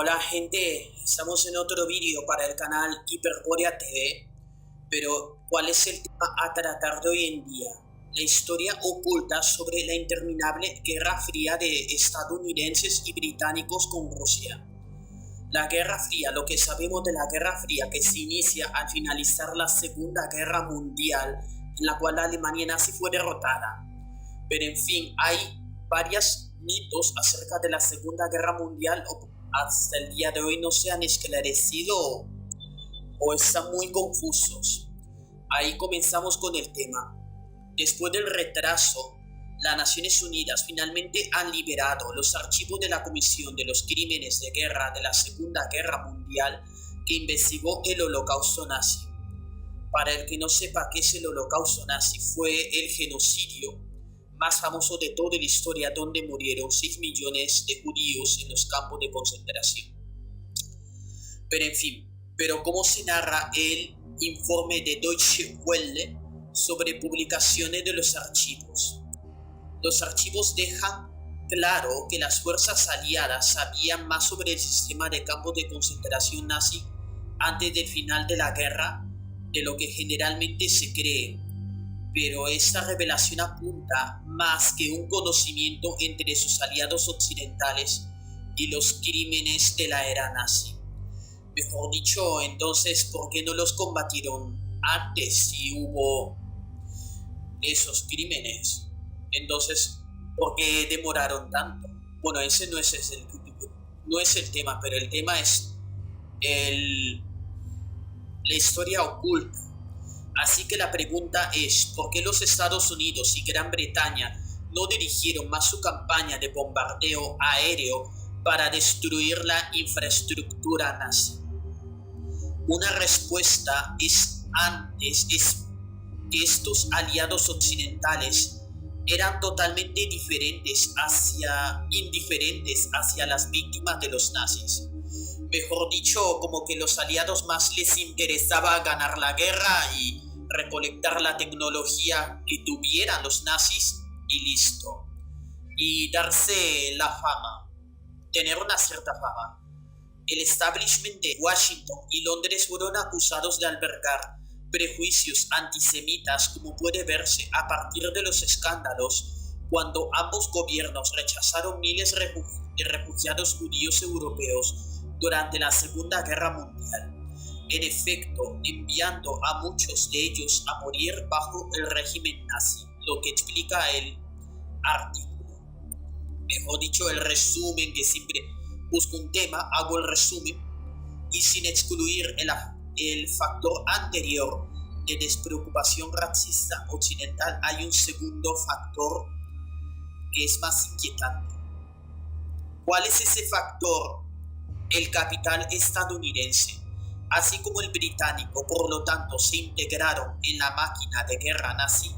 Hola gente, estamos en otro vídeo para el canal Hiperbórea TV, pero ¿cuál es el tema a tratar de hoy en día? La historia oculta sobre la interminable Guerra Fría de estadounidenses y británicos con Rusia. La Guerra Fría, lo que sabemos de la Guerra Fría, que se inicia al finalizar la Segunda Guerra Mundial, en la cual la Alemania nazi fue derrotada. Pero en fin, hay varios mitos acerca de la Segunda Guerra Mundial hasta el día de hoy no se han esclarecido o están muy confusos. Ahí comenzamos con el tema. Después del retraso, las Naciones Unidas finalmente han liberado los archivos de la Comisión de los Crímenes de Guerra de la Segunda Guerra Mundial que investigó el Holocausto nazi. Para el que no sepa qué es el Holocausto nazi, fue el genocidio más famoso de toda la historia, donde murieron 6 millones de judíos en los campos de concentración. Pero en fin, ¿cómo se narra el informe de Deutsche Welle sobre publicaciones de los archivos? Los archivos dejan claro que las fuerzas aliadas sabían más sobre el sistema de campos de concentración nazi antes del final de la guerra de lo que generalmente se cree. Pero esta revelación apunta más que un conocimiento entre sus aliados occidentales y los crímenes de la era nazi. Mejor dicho, entonces, ¿por qué no los combatieron antes si hubo esos crímenes? Entonces, ¿por qué demoraron tanto? Bueno, ese no es el tema, pero el tema es la historia oculta. Así que la pregunta es, ¿por qué los Estados Unidos y Gran Bretaña no dirigieron más su campaña de bombardeo aéreo para destruir la infraestructura nazi? Una respuesta es que estos aliados occidentales eran totalmente indiferentes hacia las víctimas de los nazis. Mejor dicho, como que los aliados más les interesaba ganar la guerra y recolectar la tecnología que tuvieran los nazis y listo. Y darse la fama, tener una cierta fama. El establishment de Washington y Londres fueron acusados de albergar prejuicios antisemitas, como puede verse a partir de los escándalos cuando ambos gobiernos rechazaron miles de refugiados judíos europeos durante la Segunda Guerra Mundial, en efecto, enviando a muchos de ellos a morir bajo el régimen nazi, lo que explica el artículo. Mejor dicho, el resumen, que siempre busco un tema, hago el resumen, y sin excluir el factor anterior de despreocupación racista occidental, hay un segundo factor que es más inquietante. ¿Cuál es ese factor? El capital estadounidense, así como el británico, por lo tanto, se integraron en la máquina de guerra nazi,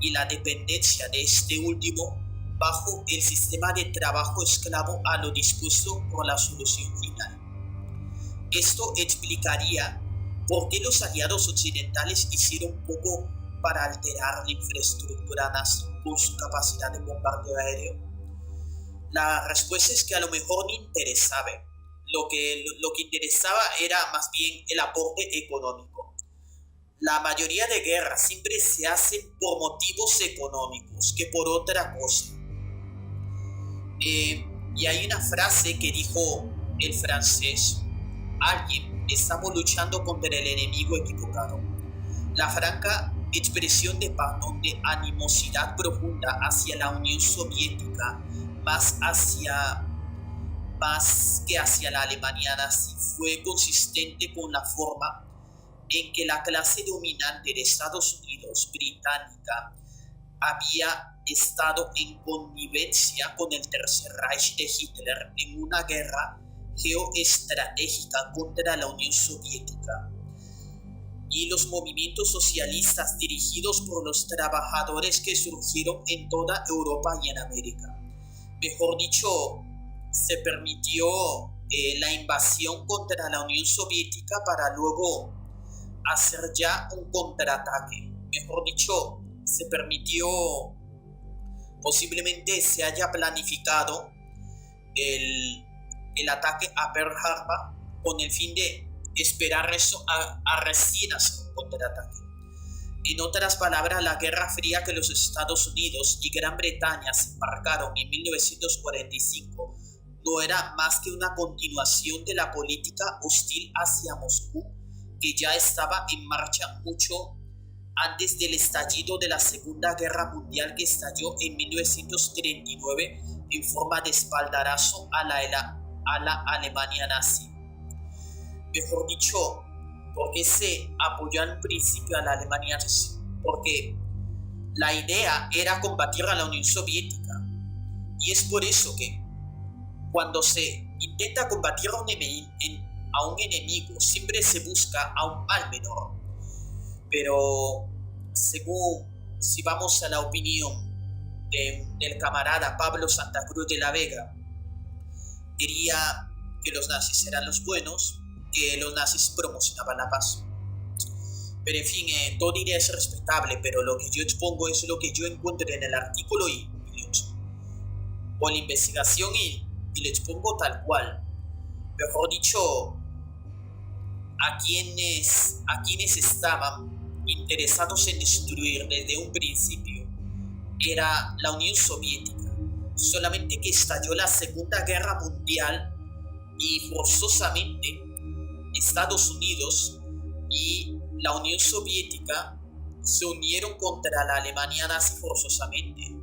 y la dependencia de este último bajo el sistema de trabajo esclavo a lo dispuesto por la solución final. Esto explicaría por qué los aliados occidentales hicieron poco para alterar la infraestructura nazi con su capacidad de bombardeo aéreo. La respuesta es que a lo mejor ni interesaba. Lo que interesaba era más bien el aporte económico. La mayoría de guerras siempre se hacen por motivos económicos que por otra cosa. Y hay una frase que dijo el francés: estamos luchando contra el enemigo equivocado. La franca expresión de perdón, de animosidad profunda hacia la Unión Soviética, más que hacia la Alemania nazi, fue consistente con la forma en que la clase dominante de Estados Unidos, británica, había estado en connivencia con el Tercer Reich de Hitler en una guerra geoestratégica contra la Unión Soviética, y los movimientos socialistas dirigidos por los trabajadores que surgieron en toda Europa y en América. Mejor dicho, se permitió la invasión contra la Unión Soviética para luego hacer ya un contraataque. Mejor dicho, se permitió, posiblemente se haya planificado el ataque a Pearl Harbor con el fin de esperar eso a recién hacer un contraataque. En otras palabras, la Guerra Fría que los Estados Unidos y Gran Bretaña se embarcaron en 1945 no era más que una continuación de la política hostil hacia Moscú que ya estaba en marcha mucho antes del estallido de la Segunda Guerra Mundial, que estalló en 1939 en forma de espaldarazo a la Alemania nazi. Mejor dicho, ¿por qué se apoyó en principio a la Alemania nazi? Porque la idea era combatir a la Unión Soviética. Y es por eso que cuando se intenta combatir a un enemigo, siempre se busca a un mal menor. Pero si vamos a la opinión del camarada Pablo Santa Cruz de la Vega, diría que los nazis eran los buenos, que los nazis promocionaban la paz. Pero en fin, todo idea es respetable, pero lo que yo expongo es lo que yo encuentro en el artículo o la investigación y lo expongo tal cual. Mejor dicho, a quienes estaban interesados en destruir desde un principio era la Unión Soviética. Solamente que estalló la Segunda Guerra Mundial y forzosamente Estados Unidos y la Unión Soviética se unieron contra la Alemania nazi forzosamente.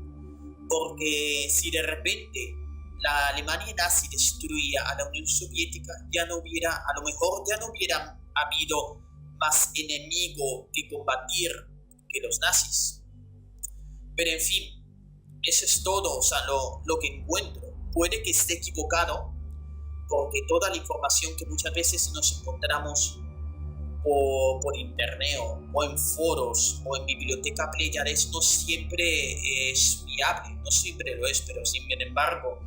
Porque si de repente la Alemania nazi destruía a la Unión Soviética, a lo mejor ya no hubiera habido más enemigo que combatir que los nazis. Pero en fin, eso es todo, lo que encuentro. Puede que esté equivocado, porque toda la información que muchas veces nos encontramos por internet o en foros o en biblioteca Pleiades no siempre es viable, no siempre lo es, pero sin embargo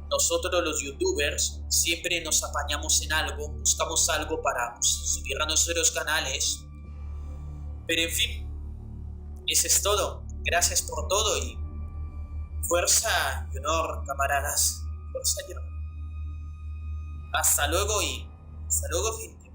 nosotros los youtubers siempre nos apañamos en algo, buscamos algo para subir a nuestros canales. Pero en fin, eso es todo. Gracias por todo y fuerza y honor, camaradas. Fuerza y honor. Hasta luego, gente.